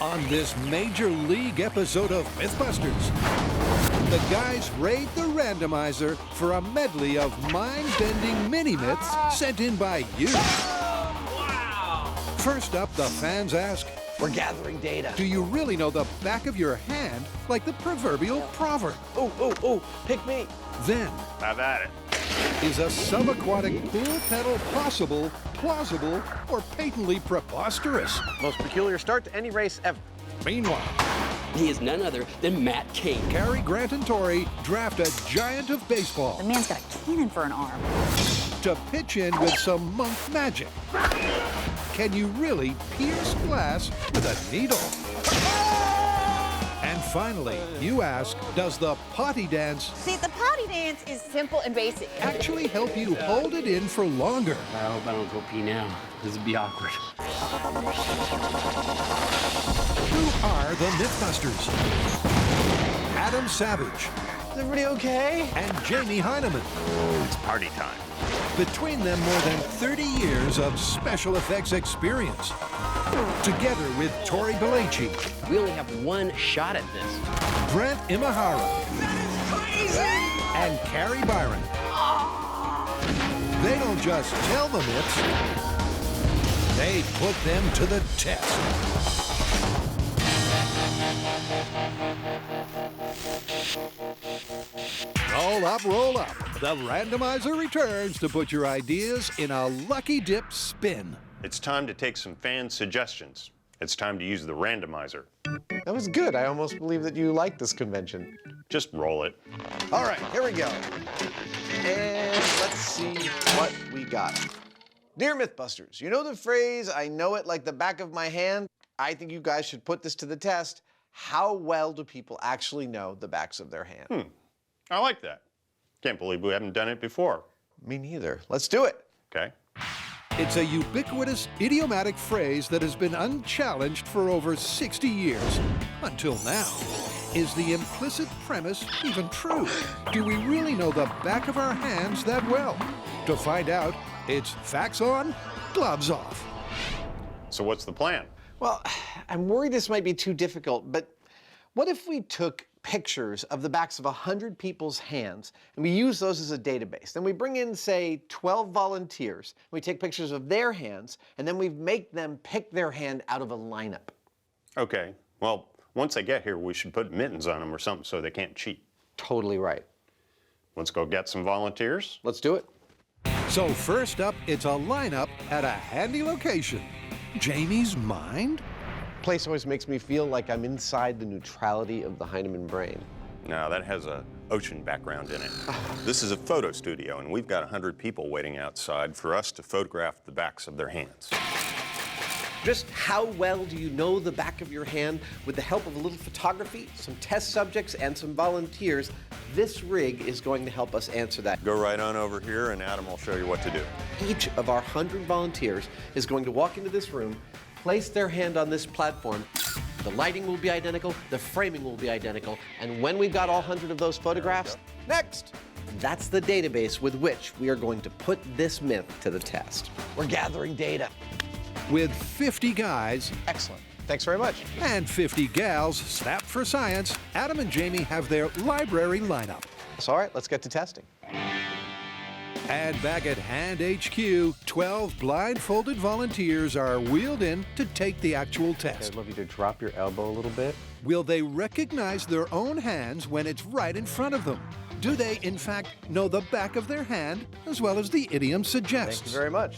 On this major league episode of MythBusters, the guys raid the randomizer for a medley of mind-bending mini-myths sent in by you. Wow! First up, the fans ask, we're gathering data. do you really know the back of your hand like the proverbial proverb? Oh, pick me. Then, Have at it. is a subaquatic pool pedal possible, plausible, or patently preposterous? Most peculiar start to any race ever. Meanwhile, He is none other than Matt King. Cary, Grant, and Tori draft a giant of baseball The man's got a cannon for an arm. to pitch in with some monk magic. Can you really pierce glass with a needle? And finally, you ask, does the potty dance See, the potty dance is simple and basic. actually help you hold it in for longer? I hope I don't go pee now. This would be awkward. Who are the MythBusters? Adam Savage Is everybody okay? and Jamie Hyneman. It's party time. Between them, more than 30 years of special effects experience. Together with Tori Belleci, We only have one shot at this. Grant Imahara, and Carrie Byron. They don't just tell the myths, they put them to the test. Roll up, roll up. The randomizer returns to put your ideas in a lucky dip spin. It's time to take some fan suggestions. It's time to use the randomizer. That was good. I almost believe that you like this convention. Just roll it. All right, here we go. And let's see what we got. Dear Mythbusters, you know the phrase, I know it like the back of my hand? I think you guys should put this to the test. How well do people actually know the backs of their hand? I like that. Can't believe we haven't done it before. Me neither. Let's do it. Okay. It's a ubiquitous, idiomatic phrase that has been unchallenged for over 60 years. Until now. Is the implicit premise even true? Do we really know the back of our hands that well? To find out, it's facts on, gloves off. So what's the plan? Well, I'm worried this might be too difficult, but what if we took pictures of the backs of 100 people's hands and we use those as a database? Then we bring in, say, 12 volunteers, and we take pictures of their hands, and then we make them pick their hand out of a lineup. Okay. Well, once they get here, we should put mittens on them or something so they can't cheat. Totally right. Let's go get some volunteers. Let's do it. So first up, it's a lineup at a handy location. Jamie's mind? Place always makes me feel like I'm inside the neutrality of the Hyneman brain. No, that has a ocean background in it. This is a photo studio, and we've got 100 people waiting outside for us to photograph the backs of their hands. Just how well do you know the back of your hand? With the help of a little photography, some test subjects, and some volunteers, this rig is going to help us answer that. Go right on over here, and Adam will show you what to do. Each of our 100 volunteers is going to walk into this room, place their hand on this platform. The lighting will be identical, the framing will be identical, and when we've got all 100 of those photographs, next! That's the database with which we are going to put this myth to the test. We're gathering data. With 50 guys Excellent. Thanks very much. and 50 gals snapped for science, Adam and Jamie have their library lineup. So, all right, let's get to testing. And back at Hand HQ, 12 blindfolded volunteers are wheeled in to take the actual test. I'd love you to drop your elbow a little bit. Will they recognize their own hands when it's right in front of them? Do they, in fact, know the back of their hand as well as the idiom suggests? Thank you very much.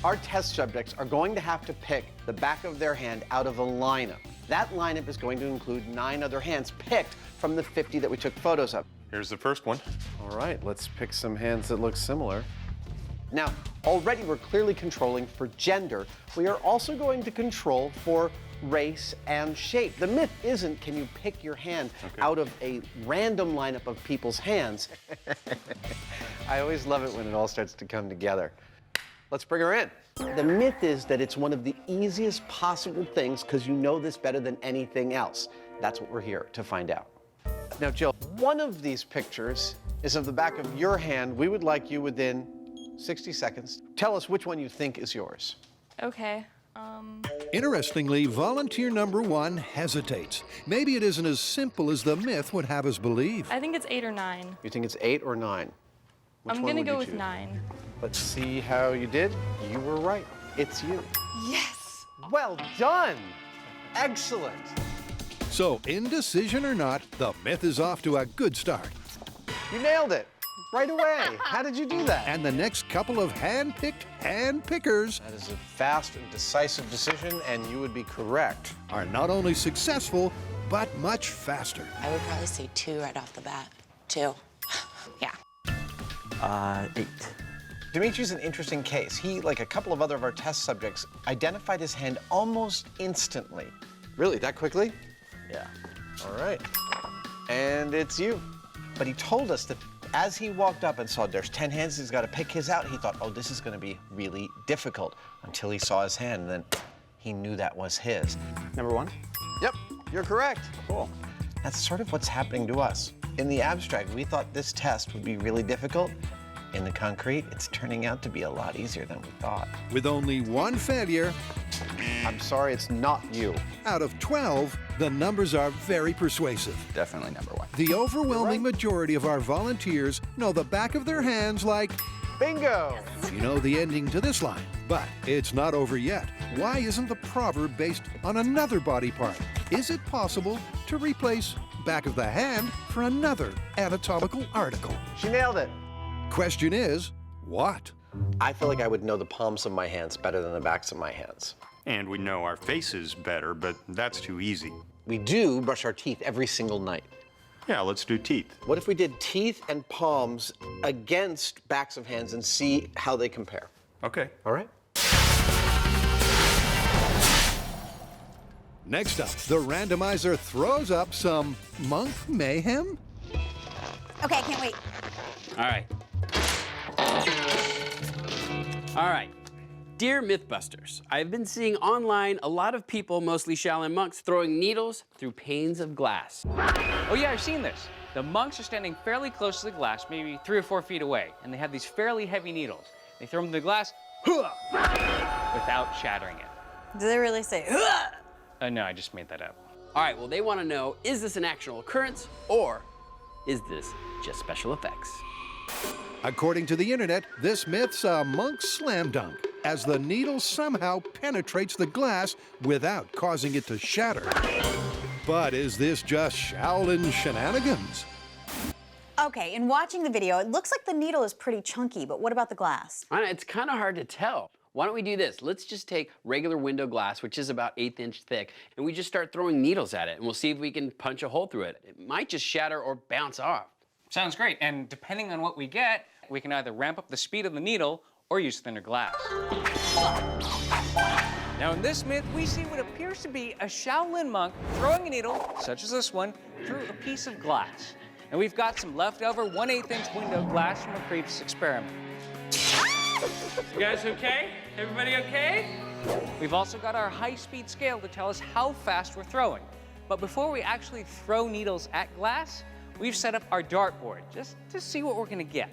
Our test subjects are going to have to pick the back of their hand out of a lineup. That lineup is going to include 9 other hands picked from the 50 that we took photos of. Here's the first one. All right, let's pick some hands that look similar. Now, already we're clearly controlling for gender. We are also going to control for race and shape. The myth isn't, can you pick your hand out of a random lineup of people's hands? I always love it when it all starts to come together. Let's bring her in. The myth is that it's one of the easiest possible things because you know this better than anything else. That's what we're here to find out. Now, Jill, one of these pictures is of the back of your hand. We would like you within 60 seconds. Tell us which one you think is yours. Okay. Interestingly, volunteer number 1 hesitates. Maybe it isn't as simple as the myth would have us believe. I think it's 8 or 9. You think it's 8 or 9? Which I'm one gonna would go you with choose? 9. Let's see how you did. You were right. It's you. Yes! Well done. Excellent. So, indecision or not, the myth is off to a good start. You nailed it right away. How did you do that? And the next couple of hand-picked hand pickers That is a fast and decisive decision, and you would be correct. are not only successful, but much faster. I would probably say 2 right off the bat. 2. Yeah. 8. Dimitri's an interesting case. He, like a couple of other of our test subjects, identified his hand almost instantly. Really, that quickly? Yeah. All right. And it's you. But he told us that as he walked up and saw there's 10 hands, he's got to pick his out, he thought, oh, this is going to be really difficult, until he saw his hand, and then he knew that was his. Number 1? Yep, you're correct. Cool. That's sort of what's happening to us. In the abstract, we thought this test would be really difficult. In the concrete, it's turning out to be a lot easier than we thought. With only 1 failure I'm sorry, it's not you. out of 12, the numbers are very persuasive. Definitely number 1. The overwhelming majority of our volunteers know the back of their hands like, Bingo! you know the ending to this line. But it's not over yet. Why isn't the proverb based on another body part? Is it possible to replace back of the hand for another anatomical article? She nailed it. Question is, what? I feel like I would know the palms of my hands better than the backs of my hands. And we know our faces better, but that's too easy. We do brush our teeth every single night. Yeah, let's do teeth. What if we did teeth and palms against backs of hands and see how they compare? Okay. All right? Next up, the randomizer throws up some monk mayhem? Okay, I can't wait. All right. All right. Dear Mythbusters, I've been seeing online a lot of people, mostly Shaolin monks, throwing needles through panes of glass. Oh yeah, I've seen this. The monks are standing fairly close to the glass, maybe 3 or 4 feet away, and they have these fairly heavy needles. They throw them in the glass without shattering it. Do they really say, "Ugh"? No, I just made that up. All right, well, they want to know, is this an actual occurrence or is this just special effects? According to the internet, this myth's a monk slam dunk, as the needle somehow penetrates the glass without causing it to shatter. But is this just Shaolin shenanigans? Okay, in watching the video, it looks like the needle is pretty chunky, but what about the glass? I know, it's kind of hard to tell. Why don't we do this? Let's just take regular window glass, which is about 1/8 inch thick, and we just start throwing needles at it, and we'll see if we can punch a hole through it. It might just shatter or bounce off. Sounds great, and depending on what we get, we can either ramp up the speed of the needle or use thinner glass. Now in this myth, we see what appears to be a Shaolin monk throwing a needle, such as this one, through a piece of glass. And we've got some leftover 1/8 inch window glass from a previous experiment. You guys okay? Everybody okay? We've also got our high-speed scale to tell us how fast we're throwing. But before we actually throw needles at glass, we've set up our dartboard just to see what we're gonna get.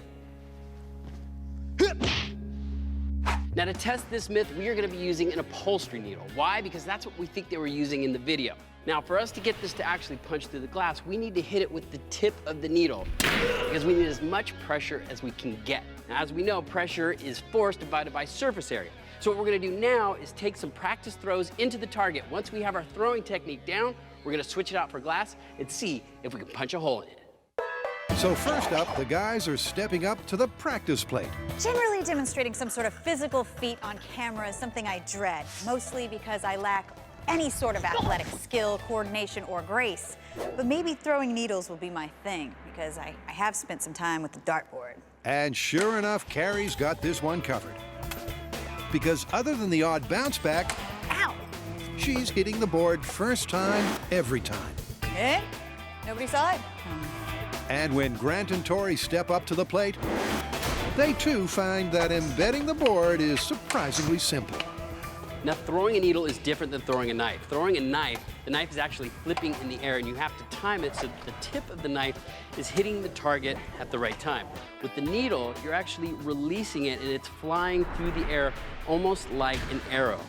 Now to test this myth, we are going to be using an upholstery needle. Why? Because that's what we think they were using in the video. Now for us to get this to actually punch through the glass, we need to hit it with the tip of the needle because we need as much pressure as we can get. Now, as we know, pressure is force divided by surface area. So what we're going to do now is take some practice throws into the target. Once we have our throwing technique down, we're going to switch it out for glass and see if we can punch a hole in it. So first up, the guys are stepping up to the practice plate. Generally demonstrating some sort of physical feat on camera is something I dread, mostly because I lack any sort of athletic skill, coordination, or grace. But maybe throwing needles will be my thing, because I have spent some time with the dartboard. And sure enough, Carrie's got this one covered. Because other than the odd bounce back, Ow! she's hitting the board first time, every time. Eh? Nobody saw it? And when Grant and Tori step up to the plate, they too find that embedding the board is surprisingly simple. Now throwing a needle is different than throwing a knife. Throwing a knife, the knife is actually flipping in the air and you have to time it so that the tip of the knife is hitting the target at the right time. With the needle, you're actually releasing it and it's flying through the air almost like an arrow.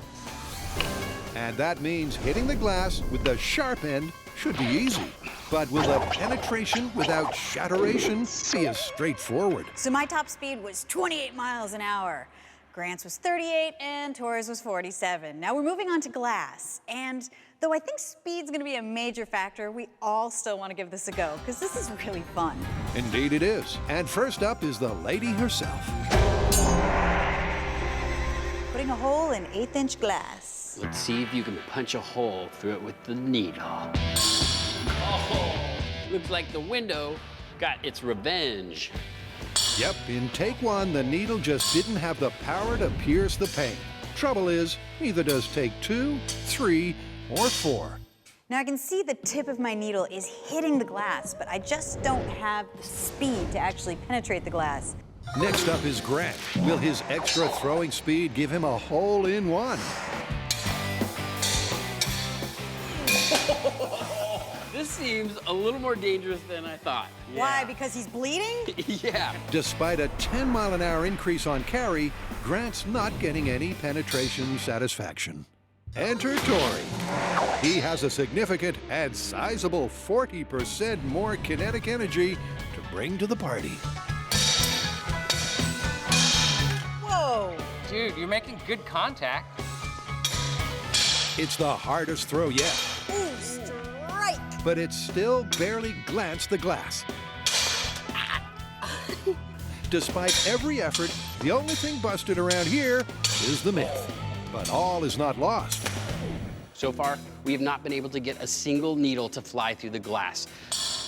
And that means hitting the glass with the sharp end should be easy. But will the penetration without shatteration be as straightforward? So my top speed was 28 miles an hour. Grant's was 38 and Torres was 47. Now we're moving on to glass. And though I think speed's gonna be a major factor, we all still wanna give this a go, because this is really fun. Indeed it is. And first up is the lady herself. Putting a hole in 1/8-inch glass. Let's see if you can punch a hole through it with the needle. Oh, looks like the window got its revenge. Yep, in take one, the needle just didn't have the power to pierce the paint. Trouble is, neither does take 2, 3, or 4. Now I can see the tip of my needle is hitting the glass, but I just don't have the speed to actually penetrate the glass. Next up is Grant. Will his extra throwing speed give him a hole in one? This seems a little more dangerous than I thought. Why? Because he's bleeding? Yeah. Despite a 10-mile-an-hour increase on carry, Grant's not getting any penetration satisfaction. Enter Tori. He has a significant and sizable 40% more kinetic energy to bring to the party. Whoa! Dude, you're making good contact. It's the hardest throw yet, Ooh, strike! but it still barely glanced the glass. Despite every effort, the only thing busted around here is the myth. But all is not lost. So far, we have not been able to get a single needle to fly through the glass.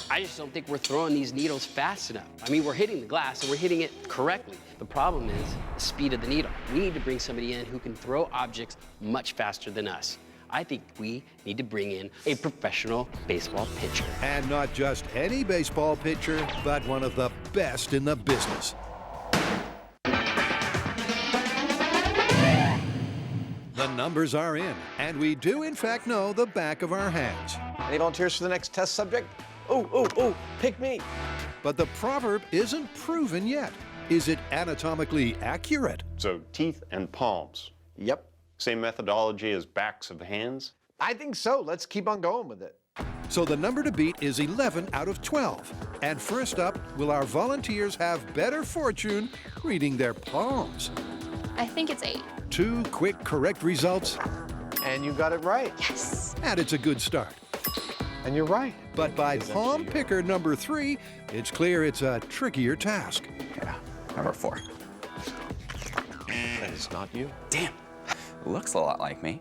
I just don't think we're throwing these needles fast enough. I mean, we're hitting the glass and we're hitting it correctly. The problem is the speed of the needle. We need to bring somebody in who can throw objects much faster than us. I think we need to bring in a professional baseball pitcher. And not just any baseball pitcher, but one of the best in the business. The numbers are in, and we do in fact know the back of our hands. Any volunteers for the next test subject? Oh, pick me. But the proverb isn't proven yet. Is it anatomically accurate? So teeth and palms. Yep. Same methodology as backs of hands. I think so. Let's keep on going with it. So the number to beat is 11 out of 12. And first up, will our volunteers have better fortune reading their palms? I think it's 8. 2 quick correct results, And you got it right. Yes. and it's a good start. And you're right. But by palm picker number 3, it's clear it's a trickier task. Yeah. Number 4. That is not you. Damn. Looks a lot like me.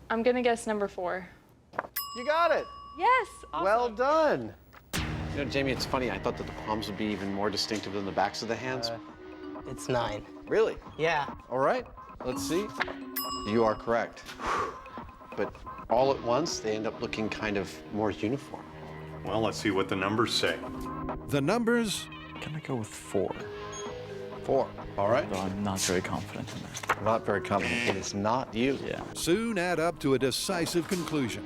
I'm gonna guess number 4. You got it. Yes. Awesome. Well done. You know, Jamie, it's funny. I thought that the palms would be even more distinctive than the backs of the hands. It's 9. Really? Yeah. All right. Let's see. You are correct. But all at once, they end up looking kind of more uniform. Well, let's see what the numbers say. The numbers, I'm gonna go with 4. 4. All right. Though I'm not very confident in that. Not very confident. It is not you. Yeah. soon add up to a decisive conclusion.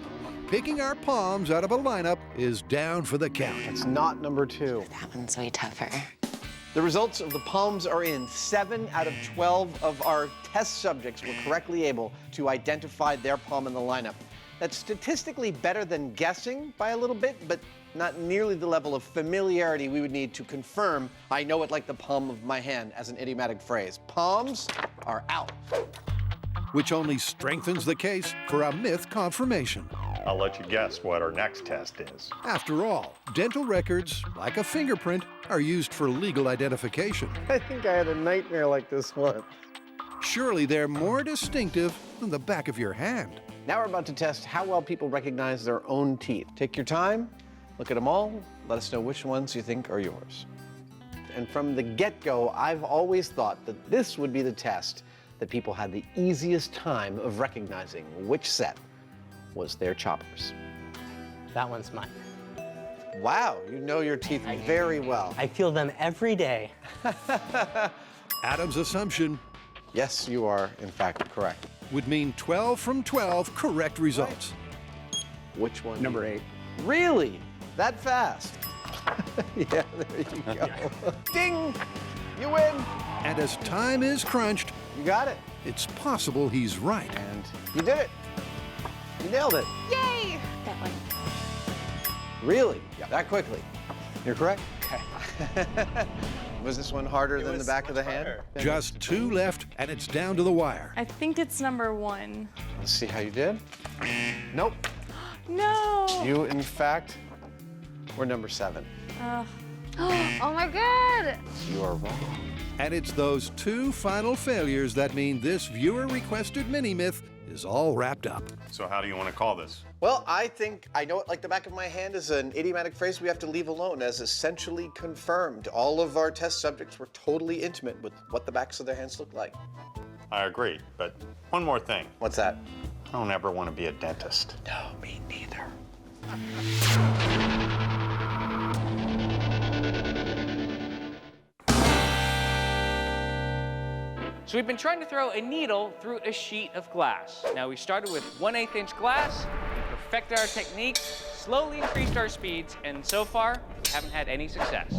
Picking our palms out of a lineup is down for the count. It's not number 2. That one's way tougher. The results of the palms are in. 7 out of 12 of our test subjects were correctly able to identify their palm in the lineup. That's statistically better than guessing by a little bit, but not nearly the level of familiarity we would need to confirm I know it like the palm of my hand as an idiomatic phrase. Palms are out. Which only strengthens the case for a myth confirmation. I'll let you guess what our next test is. After all, dental records, like a fingerprint, are used for legal identification. I think I had a nightmare like this once. Surely they're more distinctive than the back of your hand. Now we're about to test how well people recognize their own teeth. Take your time, look at them all, let us know which ones you think are yours. And from the get-go, I've always thought that this would be the test that people had the easiest time of recognizing which set was their choppers. That one's mine. Wow, you know your teeth very well. I feel them every day. Adam's assumption Yes, you are, in fact, correct. would mean 12 from 12 correct results. Which one? Number 8. Really? That fast? Yeah, there you go. Ding! You win! And as time is crunched, You got it. it's possible he's right. And you did it. You nailed it. Yay! That one. Really? That quickly? You're correct. Okay. Was this one harder than the back of the hand? Just 2 left, and it's down to the wire. I think it's number 1. Let's see how you did. Nope. No! You, in fact, were number 7. Oh my God! You are wrong. And it's those 2 final failures that mean this viewer-requested mini-myth is all wrapped up. So how do you want to call this? Well, I think I know it like the back of my hand is an idiomatic phrase we have to leave alone as essentially confirmed. All of our test subjects were totally intimate with what the backs of their hands look like. I agree, but one more thing. What's that? I don't ever want to be a dentist. No, me neither. So we've been trying to throw a needle through a sheet of glass. Now we started with 1/8 inch glass, we perfected our technique, slowly increased our speeds, and so far, we haven't had any success.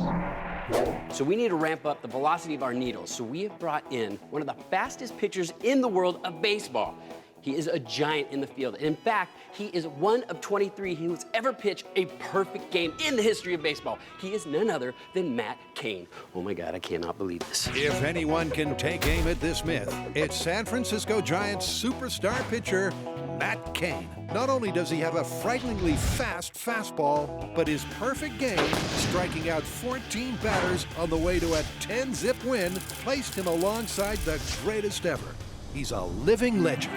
So we need to ramp up the velocity of our needles. So we have brought in one of the fastest pitchers in the world of baseball. He is a giant in the field. And in fact, he is one of 23 who's ever pitched a perfect game in the history of baseball. He is none other than Matt Cain. Oh my God, I cannot believe this. If anyone can take aim at this myth, it's San Francisco Giants superstar pitcher, Matt Cain. Not only does he have a frighteningly fast fastball, but his perfect game, striking out 14 batters on the way to a 10-zip win, placed him alongside the greatest ever. He's a living legend.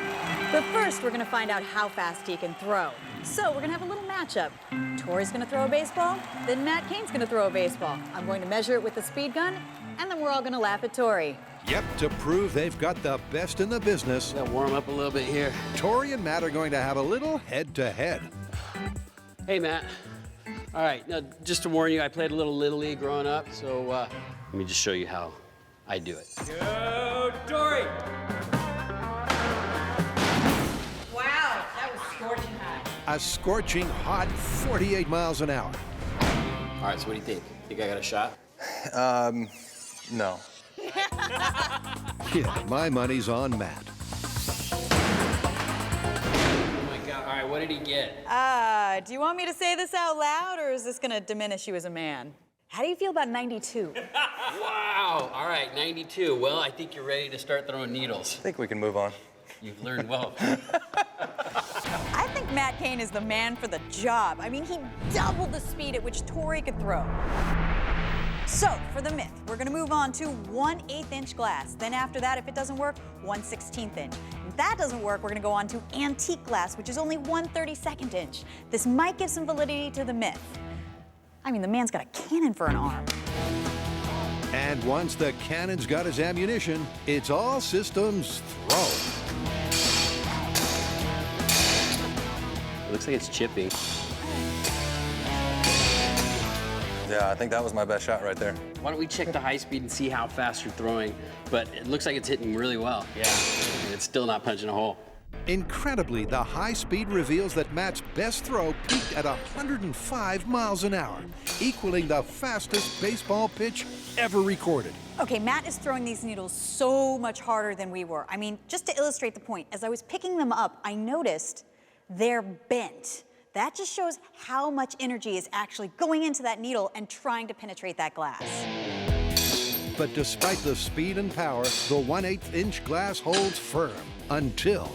But first, we're gonna find out how fast he can throw. So we're gonna have a little matchup. Tori's gonna throw a baseball, then Matt Cain's gonna throw a baseball. I'm going to measure it with the speed gun, and then we're all gonna laugh at Tori. Yep, to prove they've got the best in the business, Gotta warm up a little bit here. Tori and Matt are going to have a little head-to-head. Hey, Matt. All right, now, just to warn you, I played a little Little League growing up, so let me just show you how I do it. Go, Dory! Wow, that was scorching hot. A scorching hot 48 miles an hour. All right, so what do you think? Think I got a shot? No. Yeah, my money's on Matt. Oh my God, all right, what did he get? Do you want me to say this out loud, or is this gonna diminish you as a man? How do you feel about 92? Wow, all right, 92. Well, I think you're ready to start throwing needles. I think we can move on. You've learned well. I think Matt Cain is the man for the job. I mean, he doubled the speed at which Tori could throw. So, for the myth, we're gonna move on to 1/8 inch glass. Then after that, if it doesn't work, 1/16 inch. If that doesn't work, we're gonna go on to antique glass, which is only 1/32 inch. This might give some validity to the myth. I mean, the man's got a cannon for an arm. And once the cannon's got his ammunition, it's all systems throw. It looks like it's chipping. Yeah, I think that was my best shot right there. Why don't we check the high speed and see how fast you're throwing? But it looks like it's hitting really well. Yeah. And it's still not punching a hole. Incredibly, the high speed reveals that Matt's best throw peaked at 105 miles an hour, equaling the fastest baseball pitch ever recorded. Okay, Matt is throwing these needles so much harder than we were. I mean, just to illustrate the point, as I was picking them up, I noticed they're bent. That just shows how much energy is actually going into that needle and trying to penetrate that glass. But despite the speed and power, the 1/8 inch glass holds firm until...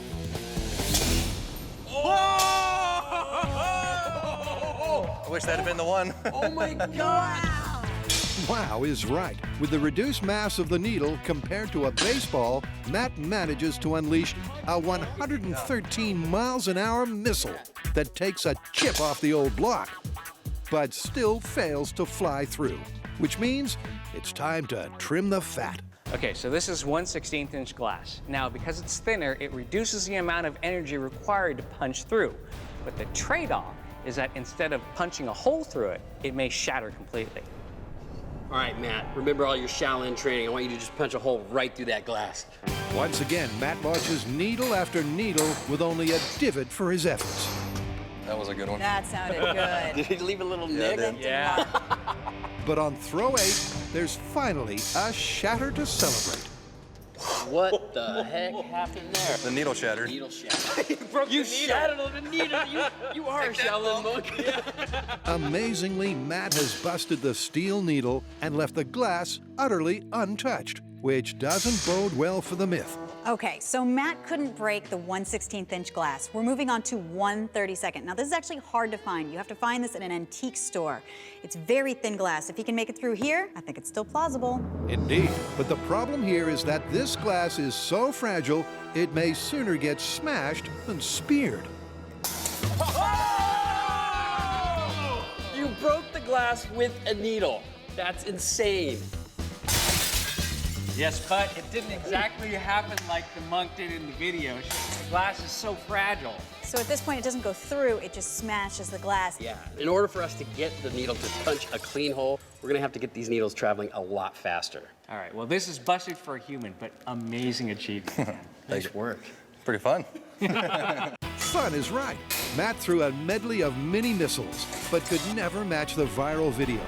I wish that had been the one. Oh my God! Wow is right. With the reduced mass of the needle compared to a baseball, Matt manages to unleash a 113 miles an hour missile that takes a chip off the old block, but still fails to fly through, which means it's time to trim the fat. Okay, so this is 1/16 inch glass. Now, because it's thinner, it reduces the amount of energy required to punch through. But the trade-off is that instead of punching a hole through it, it may shatter completely. All right, Matt, remember all your Shaolin training. I want you to just punch a hole right through that glass. Once again, Matt launches needle after needle with only a divot for his efforts. That was a good one. That sounded good. Did he leave a little nick? Yeah. But on throw 8, there's finally a shatter to celebrate. What the heck happened there? The needle shattered. Needle shattered. You shattered the needle. You are a Shaolin monk. Amazingly, Matt has busted the steel needle and left the glass utterly untouched, which doesn't bode well for the myth. Okay, so Matt couldn't break the 1/16 inch glass. We're moving on to 1/32. Now, this is actually hard to find. You have to find this in an antique store. It's very thin glass. If he can make it through here, I think it's still plausible. Indeed, but the problem here is that this glass is so fragile, it may sooner get smashed than speared. You broke the glass with a needle. That's insane. Yes, but it didn't exactly happen like the monk did in the video. The glass is so fragile. So at this point, it doesn't go through, it just smashes the glass. Yeah. In order for us to get the needle to punch a clean hole, we're gonna have to get these needles traveling a lot faster. All right, well, this is busted for a human, but amazing achievement. Nice work. Pretty fun. Fun is right. Matt threw a medley of mini missiles, but could never match the viral video.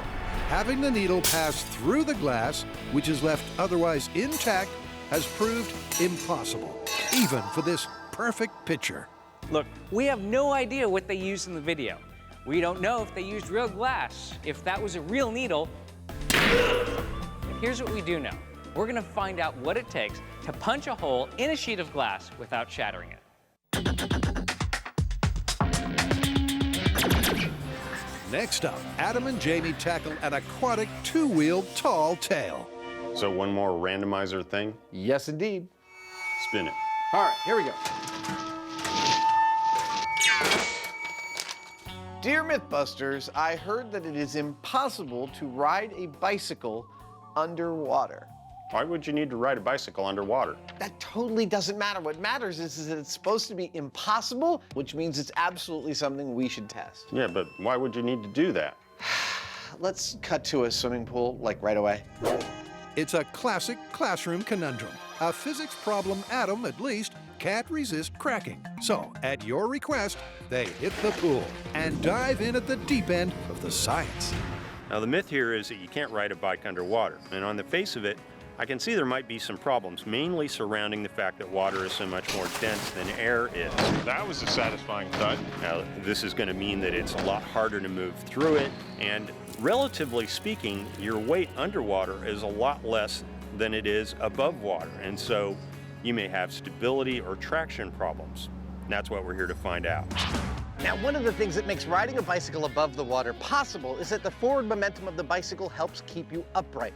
Having the needle pass through the glass, which is left otherwise intact, has proved impossible, even for this perfect picture. Look, we have no idea what they used in the video. We don't know if they used real glass, if that was a real needle. But here's what we do know. We're gonna find out what it takes to punch a hole in a sheet of glass without shattering it. Next up, Adam and Jamie tackle an aquatic two-wheeled tall tale. So one more randomizer thing. Yes, indeed. Spin it. All right, here we go. Dear Mythbusters, I heard that it is impossible to ride a bicycle underwater. Why would you need to ride a bicycle underwater? That totally doesn't matter. What matters is that it's supposed to be impossible, which means it's absolutely something we should test. Yeah, but why would you need to do that? Let's cut to a swimming pool, like right away. It's a classic classroom conundrum, a physics problem Adam, at least, can't resist cracking. So, at your request, they hit the pool and dive in at the deep end of the science. Now, the myth here is that you can't ride a bike underwater. And on the face of it, I can see there might be some problems, mainly surrounding the fact that water is so much more dense than air is. That was a satisfying thud. Now, this is going to mean that it's a lot harder to move through it, and relatively speaking, your weight underwater is a lot less than it is above water, and so you may have stability or traction problems. And that's what we're here to find out. Now, one of the things that makes riding a bicycle above the water possible is that the forward momentum of the bicycle helps keep you upright.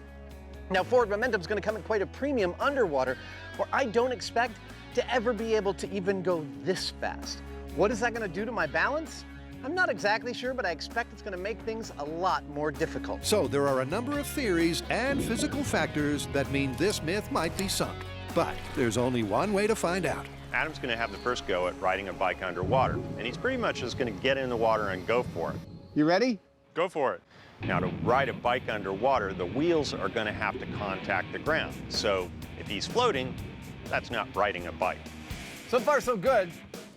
Now, forward momentum is going to come at quite a premium underwater, where I don't expect to ever be able to even go this fast. What is that going to do to my balance? I'm not exactly sure, but I expect it's going to make things a lot more difficult. So there are a number of theories and physical factors that mean this myth might be sunk. But there's only one way to find out. Adam's going to have the first go at riding a bike underwater, and he's pretty much just going to get in the water and go for it. You ready? Go for it. Now, to ride a bike underwater, the wheels are going to have to contact the ground. So if he's floating, that's not riding a bike. So far, so good.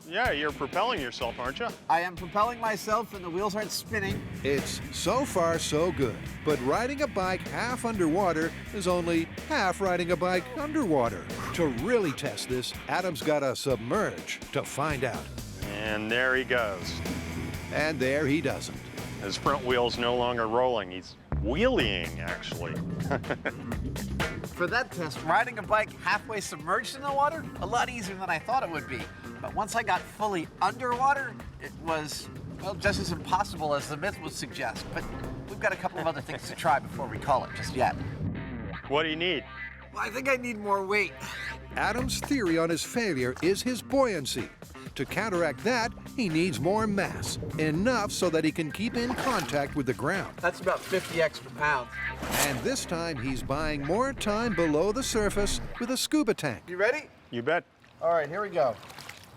Yeah, you're propelling yourself, aren't you? I am propelling myself and the wheels aren't spinning. It's so far so good, but riding a bike half underwater is only half riding a bike underwater. To really test this, Adam's got to submerge to find out. And there he goes. And there he doesn't. His front wheel's no longer rolling. He's wheeling, actually. For that test, riding a bike halfway submerged in the water, a lot easier than I thought it would be. But once I got fully underwater, it was, well, just as impossible as the myth would suggest. But we've got a couple of other things to try before we call it just yet. What do you need? Well, I think I need more weight. Adam's theory on his failure is his buoyancy. To counteract that, he needs more mass, enough so that he can keep in contact with the ground. That's about 50 extra pounds. And this time, he's buying more time below the surface with a scuba tank. You ready? You bet. All right, here we go.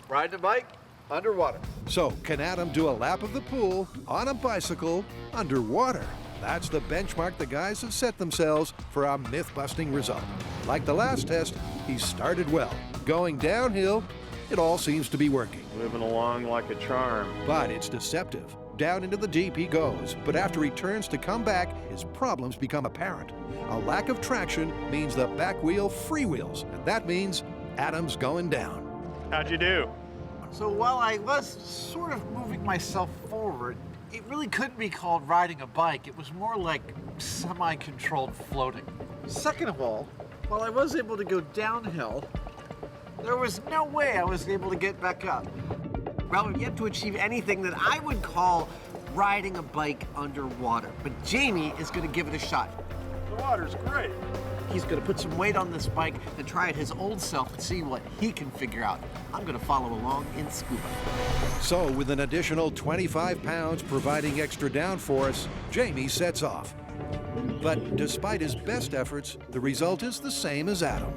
Ride the bike underwater. So, can Adam do a lap of the pool on a bicycle underwater? That's the benchmark the guys have set themselves for a myth-busting result. Like the last test, he started well. Going downhill, it all seems to be working. Moving along like a charm. But it's deceptive. down into the deep he goes. But after he turns to come back, his problems become apparent. A lack of traction means the back wheel freewheels, and that means Adam's going down. How'd you do? So while I was sort of moving myself forward, it really couldn't be called riding a bike. It was more like semi-controlled floating. Second of all, while I was able to go downhill, there was no way I was able to get back up. Well, we've yet to achieve anything that I would call riding a bike underwater, but Jamie is going to give it a shot. The water's great. He's going to put some weight on this bike and try it his old self and see what he can figure out. I'm going to follow along in scuba. So, with an additional 25 pounds providing extra downforce, Jamie sets off. But despite his best efforts, the result is the same as Adam.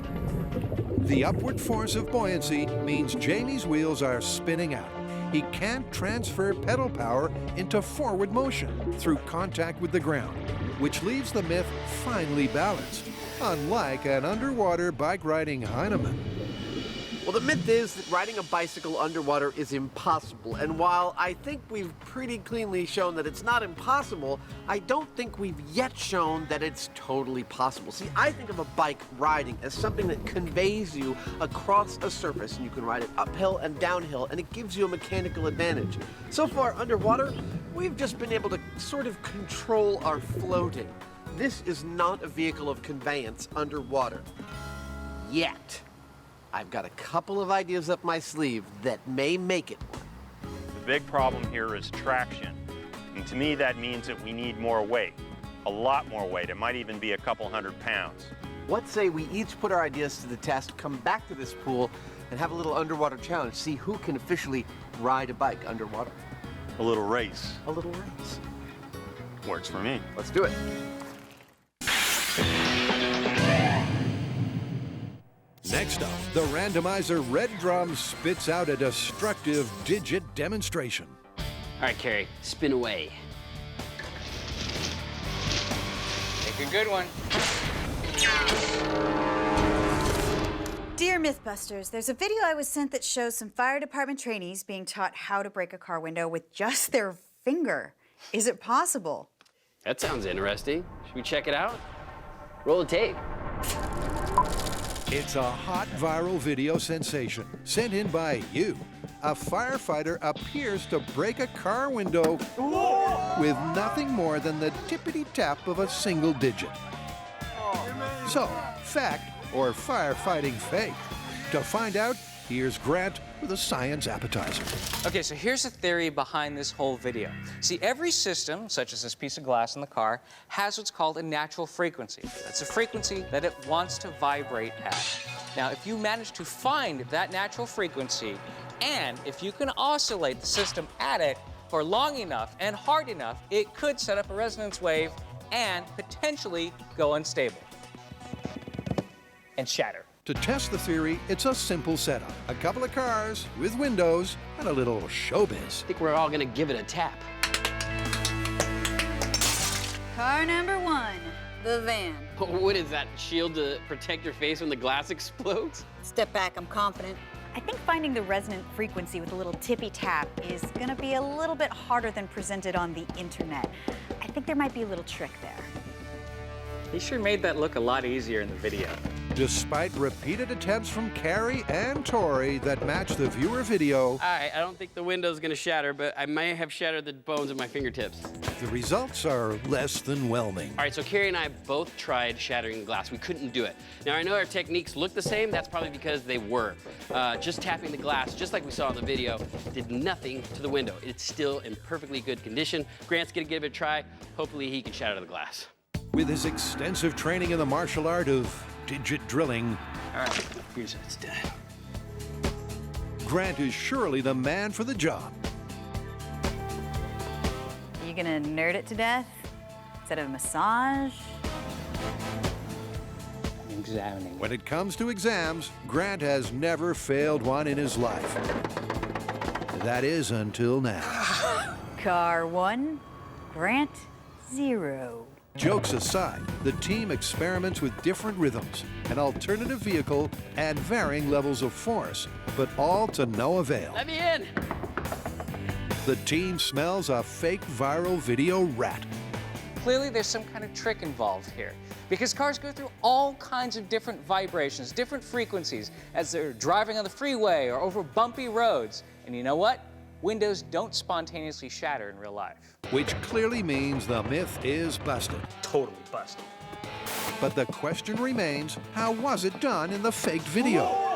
The upward force of buoyancy means Jamie's wheels are spinning out. He can't transfer pedal power into forward motion through contact with the ground, which leaves the Myth finely balanced, unlike an underwater bike riding Hyneman. Well, the myth is that riding a bicycle underwater is impossible. And while I think we've pretty cleanly shown that it's not impossible, I don't think we've yet shown that it's totally possible. See, I think of a bike riding as something that conveys you across a surface, and you can ride it uphill and downhill, and it gives you a mechanical advantage. So far, underwater, we've just been able to sort of control our floating. This is not a vehicle of conveyance underwater. Yet. I've got a couple of ideas up my sleeve that may make it one. The big problem here is traction. And to me, that means that we need more weight. A lot more weight. It might even be a couple 100 pounds. What say we each put our ideas to the test, come back to this pool, and have a little underwater challenge, see who can officially ride a bike underwater. A little race. A little race. Works for me. Let's do it. Next up, the randomizer red drum spits out a destructive digit demonstration. All right, Carrie, spin away. Make a good one. Dear Mythbusters, there's a video I was sent that shows some fire department trainees being taught how to break a car window with just their finger. Is it possible? That sounds interesting. Should we check it out? Roll the tape. It's a hot viral video sensation sent in by you. A firefighter appears to break a car window with nothing more than the tippity-tap of a single digit. So, fact or firefighting fake? To find out, here's Grant with a science appetizer. Okay, so here's the theory behind this whole video. See, every system, such as this piece of glass in the car, has what's called a natural frequency. That's a frequency that it wants to vibrate at. Now, if you manage to find that natural frequency, and if you can oscillate the system at it for long enough and hard enough, it could set up a resonance wave and potentially go unstable and shatter. To test the theory, it's a simple setup. A couple of cars with windows and a little showbiz. I think we're all gonna give it a tap. Car number one, the van. What is that, shield to protect your face when the glass explodes? Step back, I'm confident. I think finding the resonant frequency with a little tippy tap is gonna be a little bit harder than presented on the internet. I think there might be a little trick there. He sure made that look a lot easier in the video. Despite repeated attempts from Carrie and Tori that match the viewer video, All right, I don't think the window's gonna shatter, but I may have shattered the bones of my fingertips. the results are less than whelming. All right, so Carrie and I both tried shattering the glass. We couldn't do it. Now, I know our techniques look the same. That's probably because they were. Just tapping the glass, just like we saw in the video, did nothing to the window. It's still in perfectly good condition. Grant's gonna give it a try. Hopefully he can shatter the glass. With his extensive training in the martial art of digit drilling, All right, here's what it's done. Grant is surely the man for the job. Are you gonna nerd it to death? Instead of a massage? I'm examining. When it comes to exams, Grant has never failed one in his life. That is until now. Car one, Grant zero. Jokes aside, the team experiments with different rhythms, an alternative vehicle, and varying levels of force, but all to no avail. Let me in. The team smells a fake viral video rat. Clearly, there's some kind of trick involved here, because cars go through all kinds of different vibrations, different frequencies, as they're driving on the freeway or over bumpy roads. And you know what? Windows don't spontaneously shatter in real life. Which clearly means the myth is busted. Totally busted. But the question remains, how was it done in the faked video?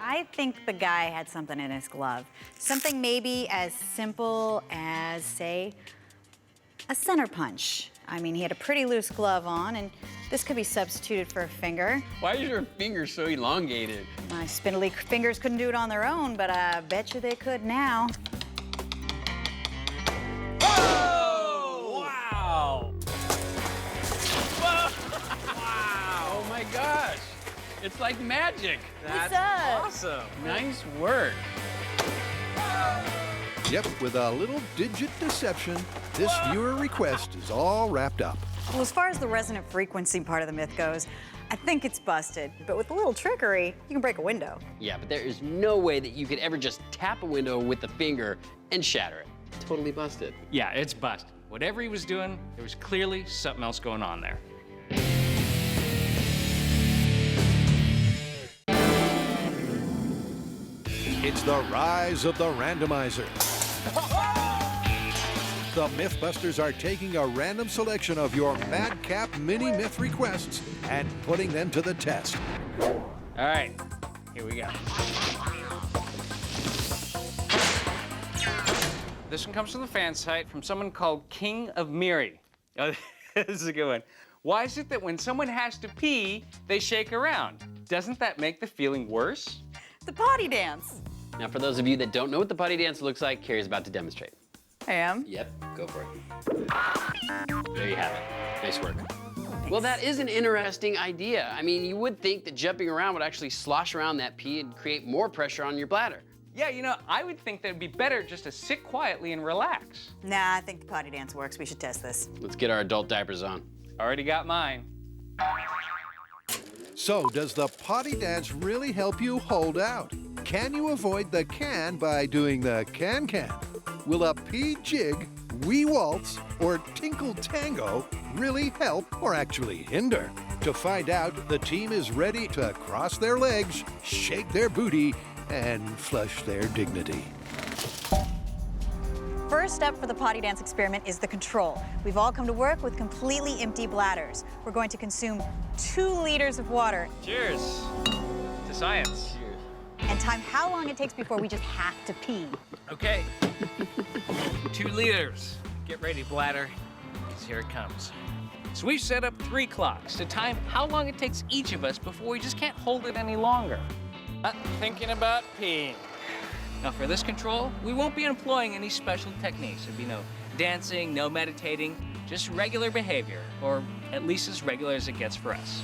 I think the guy had something in his glove. Something maybe as simple as, say, a center punch. I mean, he had a pretty loose glove on, and this could be substituted for a finger. Why is your finger so elongated? My spindly fingers couldn't do it on their own, but I bet you they could now. Whoa! Wow! Wow! Oh my gosh! It's like magic. That's awesome. Nice work. Yep, with a little digit deception, this viewer request is all wrapped up. Well, as far as the resonant frequency part of the myth goes, I think it's busted. But with a little trickery, you can break a window. Yeah, but there is no way that you could ever just tap a window with a finger and shatter it. Totally busted. Yeah, it's busted. Whatever he was doing, there was clearly something else going on there. It's the rise of the randomizer. The MythBusters are taking a random selection of your madcap mini myth requests and putting them to the test. All right, here we go. This one comes from the fan site from someone called King of Miri. Oh, this is a good one. Why is it that when someone has to pee, they shake around? Doesn't that make the feeling worse? The potty dance. Now, for those of you that don't know what the potty dance looks like, Carrie's about to demonstrate. I am. Yep, go for it. There you have it. Nice work. Well, that is an interesting idea. I mean, you would think that jumping around would actually slosh around that pee and create more pressure on your bladder. Yeah, you know, I would think that it'd be better just to sit quietly and relax. Nah, I think the potty dance works. We should test this. Let's get our adult diapers on. Already got mine. So, does the potty dance really help you hold out? Can you avoid the can by doing the can-can? Will a pee jig, wee waltz, or tinkle tango really help or actually hinder? To find out, the team is ready to cross their legs, shake their booty, and flush their dignity. First up for the potty dance experiment is the control. We've all come to work with completely empty bladders. We're going to consume 2 liters of water. Cheers to science. And time how long it takes before we just have to pee. Okay, 2 liters. Get ready, bladder, because here it comes. So we've set up 3 clocks to time how long it takes each of us before we just can't hold it any longer. Thinking about peeing. Now for this control, we won't be employing any special techniques. There'd be no dancing, no meditating, just regular behavior, or at least as regular as it gets for us.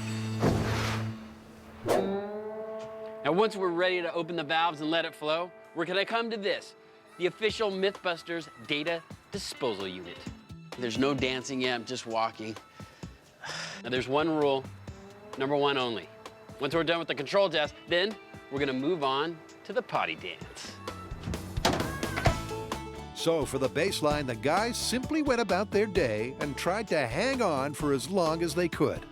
Now, once we're ready to open the valves and let it flow, we're gonna come to this, the official MythBusters data disposal unit. There's no dancing yet, I'm just walking. Now, there's one rule, number 1 only. Once we're done with the control test, then we're gonna move on to the potty dance. So for the baseline, the guys simply went about their day and tried to hang on for as long as they could.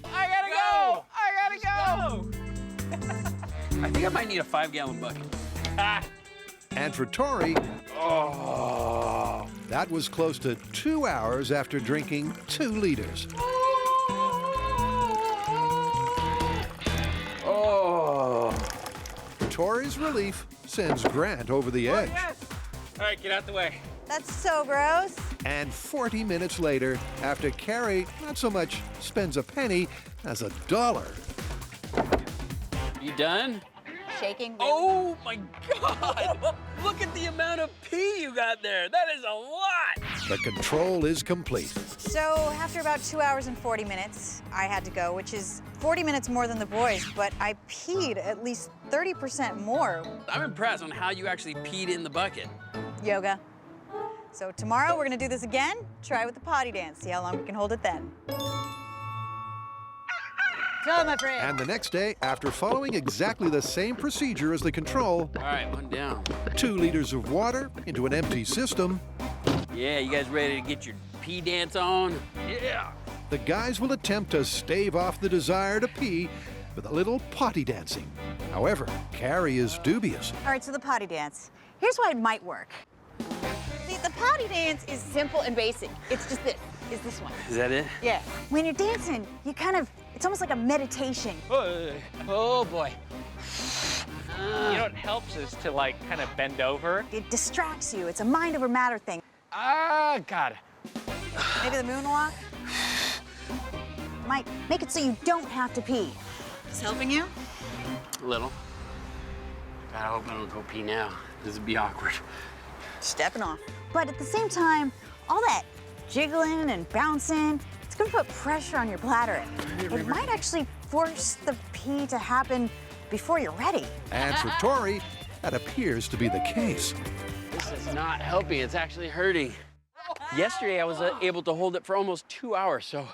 I gotta go! I gotta go! I think I might need a 5-gallon bucket. And for Tori, that was close to 2 hours after drinking 2 liters. Tori's relief sends Grant over the edge. Yes. All right, get out the way. That's so gross. And 40 minutes later, after Carrie not so much spends a penny as $1. You done? Shaking. Oh my God! Look at the amount of pee you got there. That is a lot. The control is complete. So after about 2 hours and 40 minutes, I had to go, which is 40 minutes more than the boys, but I peed at least 30% more. I'm impressed on how you actually peed in the bucket. Yoga. So tomorrow we're gonna do this again, try with the potty dance, see how long we can hold it then. Come, my friend. And the next day, after following exactly the same procedure as the control, All right, one down. 2 liters of water into an empty system, Yeah, you guys ready to get your pee dance on? Yeah. the guys will attempt to stave off the desire to pee with a little potty dancing. However, Carrie is dubious. All right, so the potty dance. Here's why it might work. See, the potty dance is simple and basic. It's just this. Is this one. Is that it? Yeah. When you're dancing, you kind of, it's almost like a meditation. Oh boy. You know what helps is to like kind of bend over. It distracts you. It's a mind over matter thing. Ah, God. Maybe the moonwalk might make it so you don't have to pee. It's helping you? A little. God, I hope I don't go pee now. This would be awkward. Stepping off. But at the same time, all that jiggling and bouncing, it's gonna put pressure on your bladder. It might actually force the pee to happen before you're ready. And for Tori, that appears to be the case. This is not helping, it's actually hurting. Yesterday, I was able to hold it for almost 2 hours, so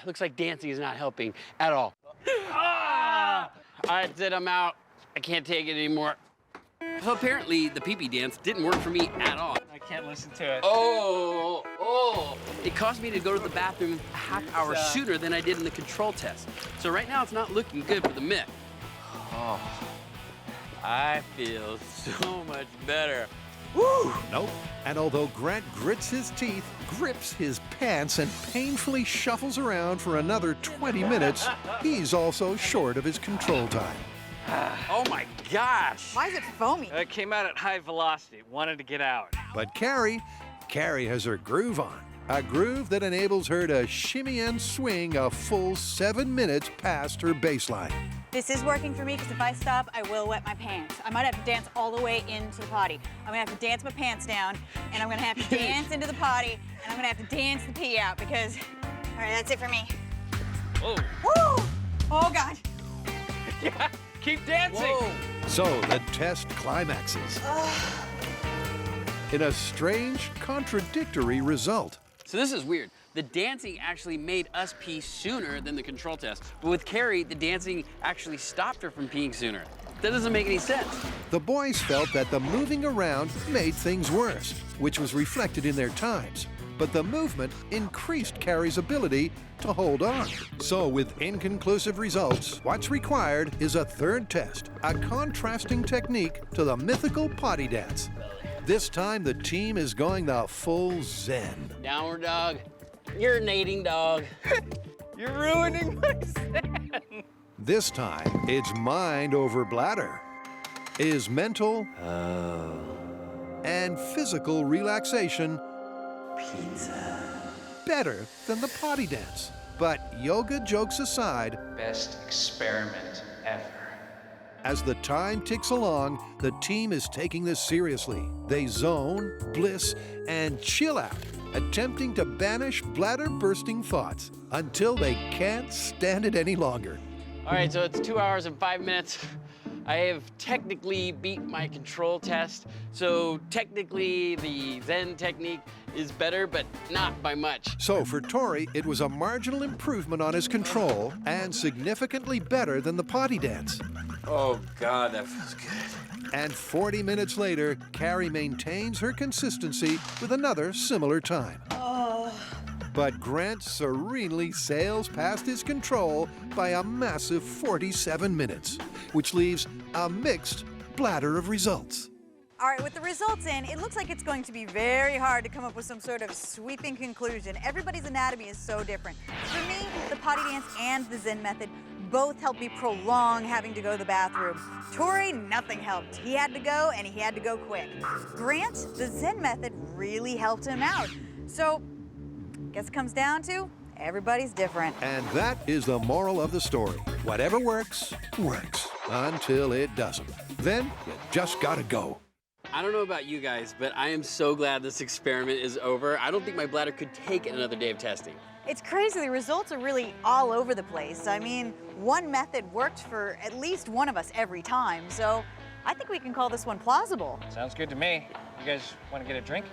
looks like dancing is not helping at all. That's it, I'm out. I can't take it anymore. So apparently, the pee-pee dance didn't work for me at all. I can't listen to it. Oh. It caused me to go to the bathroom a half hour sooner than I did in the control test. So right now, it's not looking good for the myth. Oh, I feel so much better. Woo! Nope. And although Grant grits his teeth, grips his pants, and painfully shuffles around for another 20 minutes, he's also short of his control time. Oh my gosh. Why is it foamy? It came out at high velocity. Wanted to get out. But Carrie has her groove on. A groove that enables her to shimmy and swing a full 7 minutes past her baseline. This is working for me because if I stop, I will wet my pants. I might have to dance all the way into the potty. I'm gonna have to dance my pants down, and I'm gonna have to dance into the potty, and I'm gonna have to dance the pee out because, all right, that's it for me. Whoa. Woo! Oh, God. Yeah, keep dancing. Whoa. So the test climaxes in a strange, contradictory result. So this is weird. The dancing actually made us pee sooner than the control test. But with Carrie, the dancing actually stopped her from peeing sooner. That doesn't make any sense. The boys felt that the moving around made things worse, which was reflected in their times. But the movement increased Carrie's ability to hold on. So with inconclusive results, what's required is a third test, a contrasting technique to the mythical potty dance. This time, the team is going the full zen. Downward dog. Urinating dog. You're ruining my zen. This time, it's mind over bladder. Is mental and physical relaxation better than the potty dance? But yoga jokes aside, Best experiment ever. as the time ticks along, the team is taking this seriously. They zone, bliss, and chill out, attempting to banish bladder-bursting thoughts until they can't stand it any longer. All right, so it's 2 hours and 5 minutes. I have technically beat my control test, so technically the Zen technique is better, but not by much. So for Tori, it was a marginal improvement on his control and significantly better than the potty dance. Oh, God, that feels good. And 40 minutes later, Carrie maintains her consistency with another similar time. But Grant serenely sails past his control by a massive 47 minutes, which leaves a mixed bladder of results. All right, with the results in, it looks like it's going to be very hard to come up with some sort of sweeping conclusion. Everybody's anatomy is so different. For me, the potty dance and the Zen method both helped me prolong having to go to the bathroom. Tori, nothing helped. He had to go, and he had to go quick. Grant, the Zen method really helped him out. So, guess it comes down to everybody's different. And that is the moral of the story. Whatever works, works, until it doesn't. Then you just gotta go. I don't know about you guys, but I am so glad this experiment is over. I don't think my bladder could take another day of testing. It's crazy, the results are really all over the place. I mean, one method worked for at least one of us every time, so I think we can call this one plausible. Sounds good to me. You guys want to get a drink?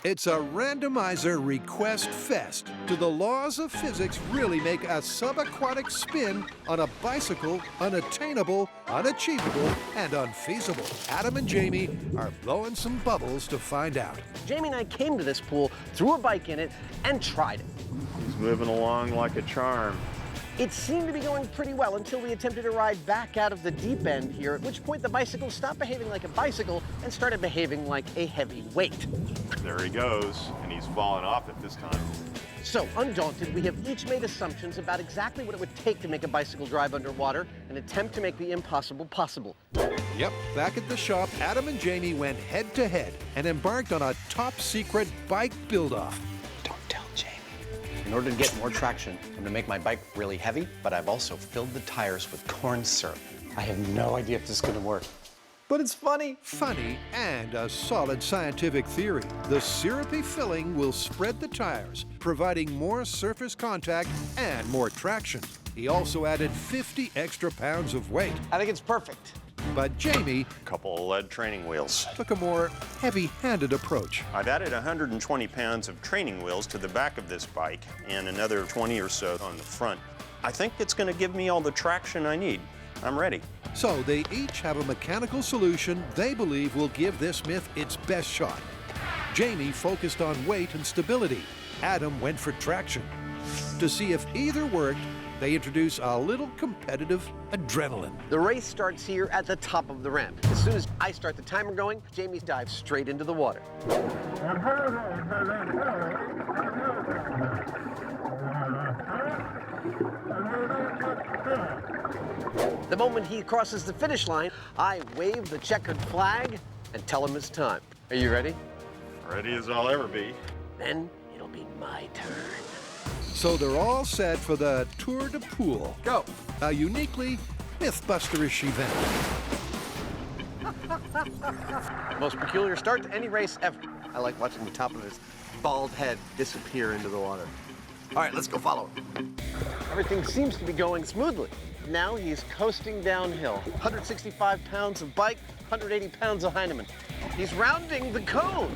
It's a randomizer request fest. Do the laws of physics really make a subaquatic spin on a bicycle unattainable, unachievable, and unfeasible? Adam and Jamie are blowing some bubbles to find out. Jamie and I came to this pool, threw a bike in it, and tried it. He's moving along like a charm. It seemed to be going pretty well until we attempted to ride back out of the deep end here, at which point the bicycle stopped behaving like a bicycle and started behaving like a heavy weight. There he goes, and he's fallen off it this time. So, undaunted, we have each made assumptions about exactly what it would take to make a bicycle drive underwater and attempt to make the impossible possible. Yep, back at the shop, Adam and Jamie went head-to-head and embarked on a top-secret bike build-off. Don't tell Jamie. In order to get more traction, I'm gonna make my bike really heavy, but I've also filled the tires with corn syrup. I have no idea if this is gonna work. But it's funny. Funny and a solid scientific theory. The syrupy filling will spread the tires, providing more surface contact and more traction. He also added 50 extra pounds of weight. I think it's perfect. But Jamie A couple of lead training wheels. took a more heavy-handed approach. I've added 120 pounds of training wheels to the back of this bike and another 20 or so on the front. I think it's going to give me all the traction I need. I'm ready. So they each have a mechanical solution they believe will give this myth its best shot. Jamie focused on weight and stability. Adam went for traction. To see if either worked, they introduce a little competitive adrenaline. The race starts here at the top of the ramp. As soon as I start the timer going, Jamie dives straight into the water. The moment he crosses the finish line, I wave the checkered flag and tell him it's time. Are you ready? Ready as I'll ever be. Then it'll be my turn. So they're all set for the Tour de Pool, Go. a uniquely MythBusterish event. Most peculiar start to any race ever. I like watching the top of his bald head disappear into the water. All right, let's go follow him. Everything seems to be going smoothly. Now he's coasting downhill. 165 pounds of bike, 180 pounds of Hyneman. He's rounding the cone.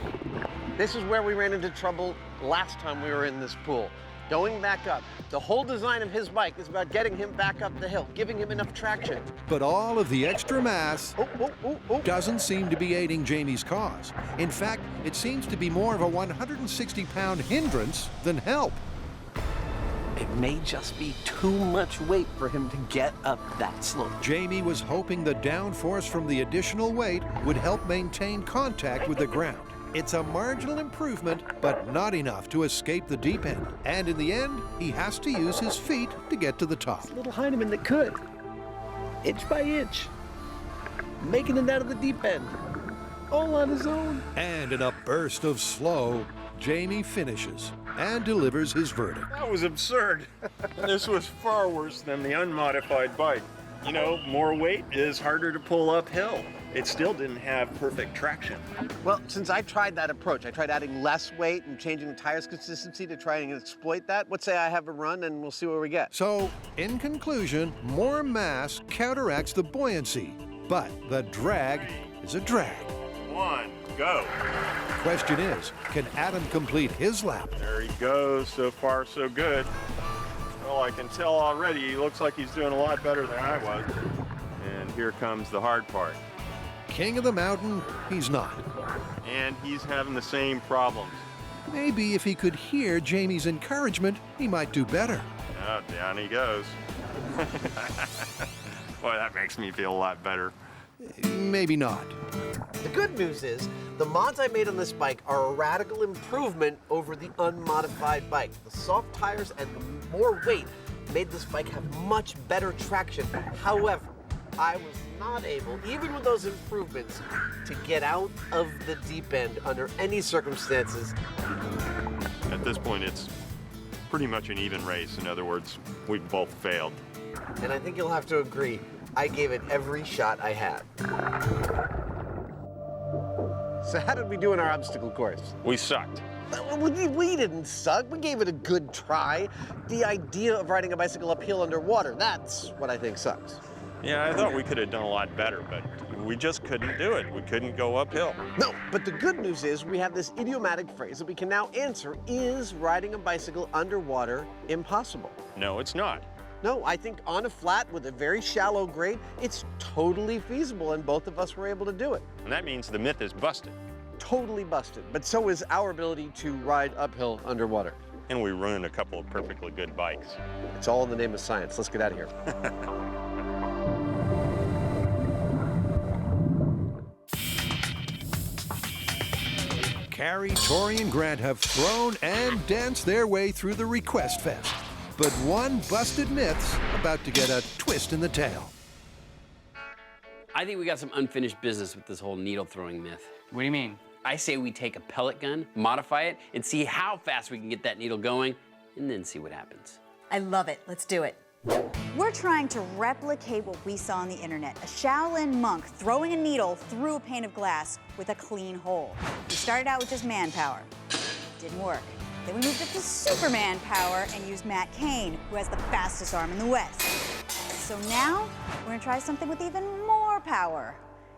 This is where we ran into trouble last time we were in this pool. Going back up. The whole design of his bike is about getting him back up the hill, giving him enough traction. But all of the extra mass doesn't seem to be aiding Jamie's cause. In fact, it seems to be more of a 160-pound hindrance than help. It may just be too much weight for him to get up that slope. Jamie was hoping the downforce from the additional weight would help maintain contact with the ground. It's a marginal improvement, but not enough to escape the deep end. And in the end, he has to use his feet to get to the top. It's little Hyneman that could, inch by inch, making it out of the deep end, all on his own. And in a burst of slow, Jamie finishes and delivers his verdict. That was absurd. This was far worse than the unmodified bike. You know, more weight is harder to pull uphill. It still didn't have perfect traction. Well, since I tried that approach, I tried adding less weight and changing the tire's consistency to try and exploit that. Let's say I have a run and we'll see where we get. So, in conclusion, more mass counteracts the buoyancy, but the drag is a drag. 1, go. Question is, can Adam complete his lap? There he goes. So far, so good. Well, I can tell already he looks like he's doing a lot better than I was. And here comes the hard part. King of the mountain, he's not. And he's having the same problems. Maybe if he could hear Jamie's encouragement, he might do better. Oh, down he goes. Boy, that makes me feel a lot better. Maybe not. The good news is, the mods I made on this bike are a radical improvement over the unmodified bike. The soft tires and the more weight made this bike have much better traction. However, I was not able, even with those improvements, to get out of the deep end under any circumstances. At this point, it's pretty much an even race. In other words, we've both failed. And I think you'll have to agree, I gave it every shot I had. So how did we do in our obstacle course? We sucked. We didn't suck. We gave it a good try. The idea of riding a bicycle uphill underwater, that's what I think sucks. Yeah, I thought we could have done a lot better, but we just couldn't do it. We couldn't go uphill. No, but the good news is we have this idiomatic phrase that we can now answer. Is riding a bicycle underwater impossible? No, it's not. No, I think on a flat with a very shallow grade, it's totally feasible, and both of us were able to do it. And that means the myth is busted. Totally busted, but so is our ability to ride uphill underwater. And we ruined a couple of perfectly good bikes. It's all in the name of science. Let's get out of here. Carrie, Tori, and Grant have thrown and danced their way through the Request Fest. But one busted myth's about to get a twist in the tail. I think we got some unfinished business with this whole needle throwing myth. What do you mean? I say we take a pellet gun, modify it, and see how fast we can get that needle going, and then see what happens. I love it. Let's do it. We're trying to replicate what we saw on the internet, a Shaolin monk throwing a needle through a pane of glass with a clean hole. We started out with just manpower. Didn't work. Then we moved up to Superman power and used Matt Cain, who has the fastest arm in the West. So now, we're gonna try something with even more power,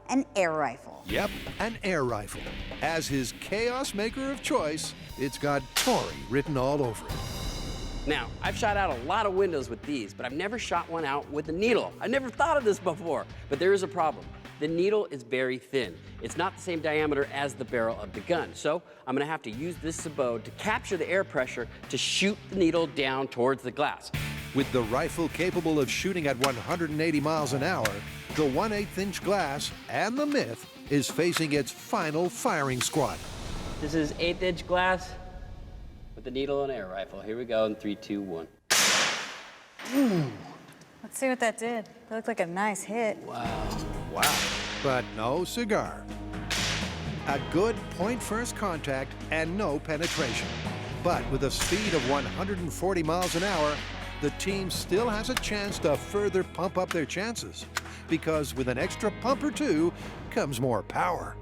an air rifle. Yep, an air rifle. As his chaos maker of choice, it's got Tori written all over it. Now, I've shot out a lot of windows with these, but I've never shot one out with a needle. I never thought of this before, but there is a problem. The needle is very thin. It's not the same diameter as the barrel of the gun. So I'm gonna have to use this sabot to capture the air pressure to shoot the needle down towards the glass. With the rifle capable of shooting at 180 miles an hour, the 1/8-inch glass and the myth is facing its final firing squad. This is 1/8-inch glass with the needle and air rifle. Here we go in 3, 2, 1. Let's see what that did. That looked like a nice hit. Wow. Wow, but no cigar. A good point-first contact and no penetration. But with a speed of 140 miles an hour, the team still has a chance to further pump up their chances. Because with an extra pump or two comes more power.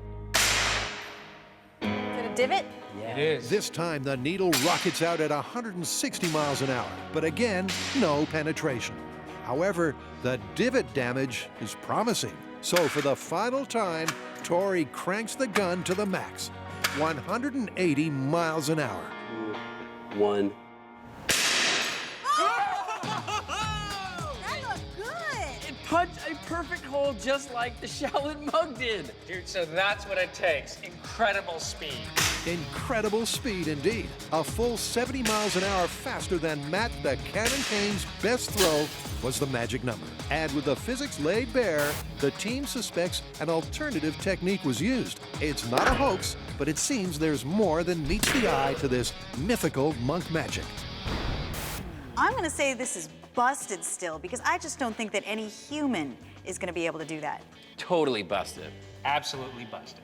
Is it a divot? It is. This time, the needle rockets out at 160 miles an hour, but again, no penetration. However, the divot damage is promising. So for the final time, Tori cranks the gun to the max, 180 miles an hour. 1. That looked good! It punched a perfect hole just like the Shaolin monk did. Dude, so that's what it takes. Incredible speed. Incredible speed indeed. A full 70 miles an hour faster than Matt the Cannon Kane's best throw was the magic number. And with the physics laid bare, the team suspects an alternative technique was used. It's not a hoax, but it seems there's more than meets the eye to this mythical monk magic. I'm gonna say this is busted still, because I just don't think that any human is gonna be able to do that. Totally busted. Absolutely busted.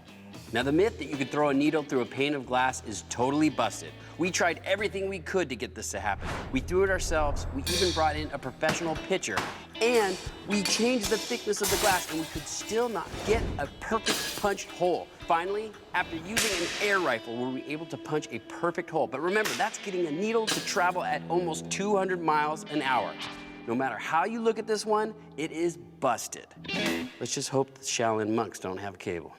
Now, the myth that you could throw a needle through a pane of glass is totally busted. We tried everything we could to get this to happen. We threw it ourselves, we even brought in a professional pitcher, and we changed the thickness of the glass, and we could still not get a perfect punched hole. Finally, after using an air rifle, we were able to punch a perfect hole. But remember, that's getting a needle to travel at almost 200 miles an hour. No matter how you look at this one, it is busted. Let's just hope the Shaolin monks don't have cable.